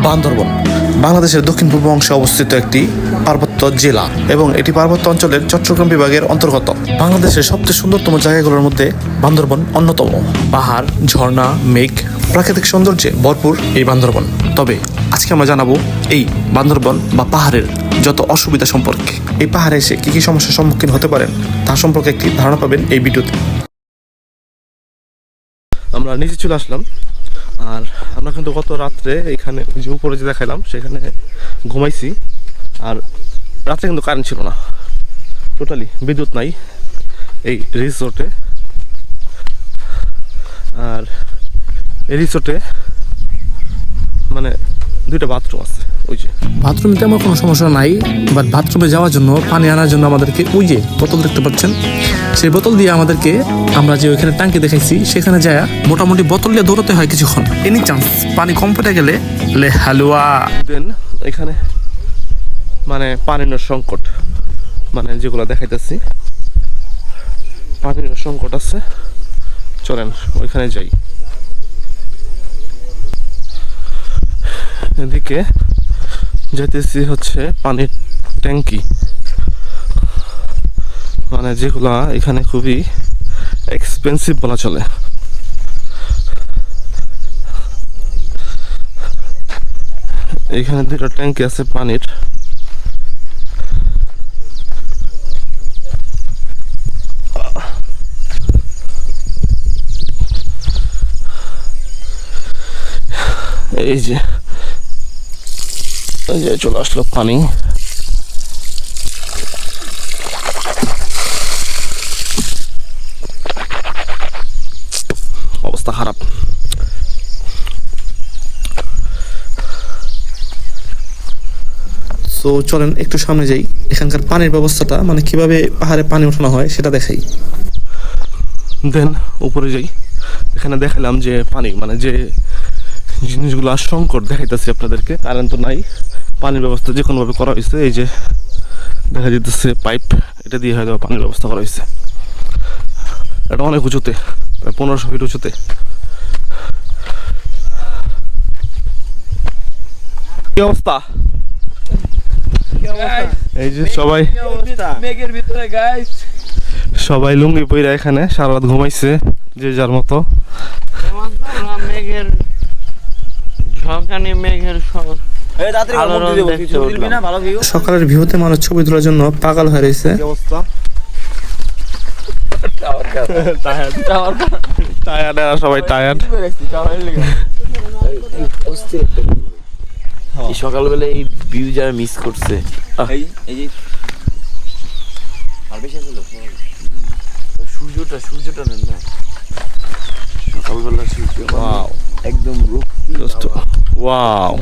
বান্দরবন বাংলাদেশের দক্ষিণ পূর্ব অংশে অবস্থিত একটি পার্বত্য জেলা এবং এটি পার্বত্য অঞ্চলের চট্টগ্রাম বিভাগের অন্তর্গত। বাংলাদেশের সবচেয়ে সুন্দরতম জায়গাগুলোর মধ্যে বান্দরবন অন্যতম। পাহাড়, ঝর্ণা, মেঘ, প্রাকৃতিক সৌন্দর্যে ভরপুর এই বান্দরবন। তবে আজকে আমরা জানাবো এই বান্দরবন বা পাহাড়ের যত অসুবিধা সম্পর্কে। এই পাহাড়ে এসে কি কি সমস্যার সম্মুখীন হতে পারেন তা সম্পর্কে একটি ধারণা পাবেন এই ভিডিওতে। আমরা নিচে চলে আসলাম, আর আমরা কিন্তু গত রাত্রে এখানে যে উপরে যে দেখাইলাম সেখানে ঘুমাইছি। আর রাত্রে কিন্তু কারেন্ট ছিল না, টোটালি বিদ্যুৎ নাই এই রিসোর্টে। আর এই রিসোর্টে মানে দুইটা বাথরুম আছে। ওই যে বাথরুমে তেমন কোনো সমস্যা নাই, বাট বাথরুমে যাওয়ার জন্য পানি আনার জন্য আমাদেরকে ওই যে বোতল দেখতে পাচ্ছেন, সেই বোতল দিয়ে আমাদেরকে আমরা যে ওইখানে ট্যাঙ্কি দেখাইছি সেখানে যায় মোটামুটি বোতল দিয়ে দৌড়াতে হয় কিছুক্ষণ। এনি চান্স পানি কম পড়ে গেলে লে হালুয়া। দেন এখানে মানে পানির সংকট, মানে যেগুলো দেখাইতেছি পানির সংকট আছে। চলেন ওইখানে যাই। এদিকে যাইতেছি হচ্ছে পানির ট্যাঙ্কি, মানে যেগুলা এখানে খুবই এক্সপেন্সিভ বলা চলে। এখানে দুটো ট্যাঙ্কি আছে পানির। এই যে চলে আসলো পানি। অবস্থা খারাপ। তো চলেন একটু সামনে যাই, এখানকার পানির ব্যবস্থাটা মানে কিভাবে পাহাড়ে পানি ওঠানো হয় সেটা দেখাই। দেন উপরে যাই, এখানে দেখালাম যে পানি মানে যে জিনিসগুলো সংকট দেখাইতেছি আপনাদেরকে। কারেন্ট তো নাই, পানির ব্যবস্থা যে কোনোভাবে করা হয়েছে। এই যে দেখা যেতেছে পাইপ, এটা দিয়ে হয়তো পানির ব্যবস্থা করা হয়েছে। এটা অনেক উঁচুতে, প্রায় 1500 ফিট উঁচুতে। কি অবস্থা? এই যে সবাই মেঘের ভিতরে গাইস, সবাই লুঙ্গি পইরা এখানে সারা রাত ঘুমাইছে যে যার মতো। মেঘের ঝলকানি, মেঘের সকালের ভিউতে মানুষ ছবি তোলার জন্য পাগল হয়ে রয়েছে। সবাই টায়ার্ড। সকালবেলা এই ভিউ যারা মিস করছে, সূর্যটা নেন না সকালবেলা, সূর্য একদম ওয়াও।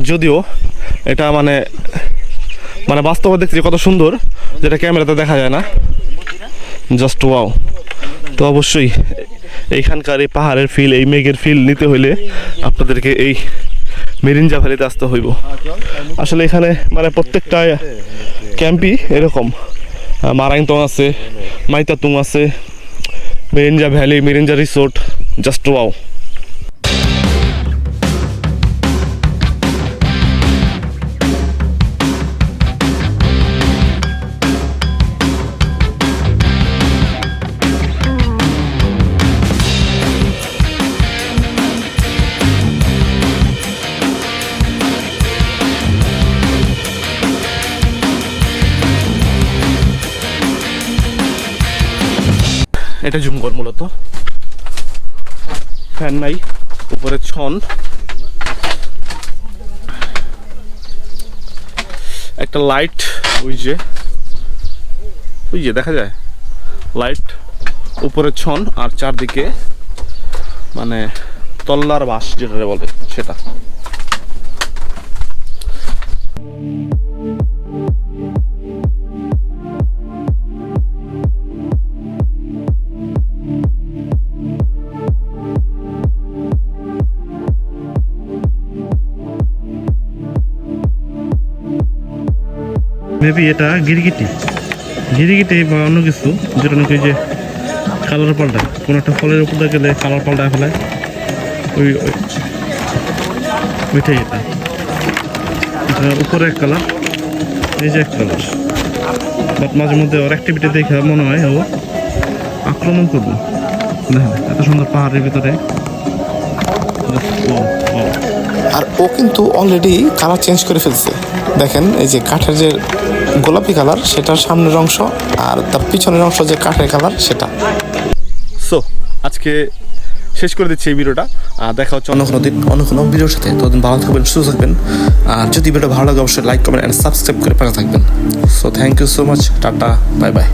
যদিও এটা মানে বাস্তবে দেখছি কত সুন্দর, যেটা ক্যামেরাতে দেখা যায় না। Just wow. তো অবশ্যই এইখানকার এই পাহাড়ের ফিল, এই মেঘের ফিল নিতে হইলে আপনাদেরকে এই মেরিঞ্জা ভ্যালিতে আসতে হইব। আসলে এখানে মানে প্রত্যেকটা ক্যাম্পই এরকম। মারাংতং আছে, মাইতাতুং আছে, মেরিঞ্জা ভ্যালি, মেরিঞ্জা রিসোর্ট। Just wow. এটা জুমঘর, মূলত ফ্যান নাই, উপরে ছন, একটা লাইট ওই যে দেখা যায় লাইট, উপরে ছন, আর চারদিকে মানে তল্লার বাস যেটা বলে সেটা। মেবি এটা গিরগিটি বা অন্য কিছু, যেটা নাকি যে কালার পাল্টায়, কোনো একটা ফলের উপর দিয়ে গেলে কালার পাল্টায় ফেলায়, ওইটাই এটা উপরে এক কালার, এই যে এক কালার। বাট মাঝে মধ্যে ওর অ্যাক্টিভিটি দেখে মনে হয় ও আক্রমণ করবো। দেখেন এত সুন্দর পাহাড়ের ভিতরে। আর ও কিন্তু অলরেডি কালার চেঞ্জ করে ফেলছে। দেখেন এই যে কাঠের যে গোলাপি কালার সেটার সামনের অংশ, আর তার পিছনের অংশ যে কাঠের কালার সেটা। সো আজকে শেষ করে দিচ্ছি এই ভিডিওটা। দেখা হচ্ছে অন্য কোনো দিন অন্য কোনো ভিডিওর সাথে। ততদিন ভালো থাকবেন, সুস্থ থাকবেন। আর যদি ভিডিও ভালো লাগে অবশ্যই লাইক কমেন্ট অ্যান্ড সাবস্ক্রাইব করে পাশে থাকবেন। So thank you so much, tata, bye by.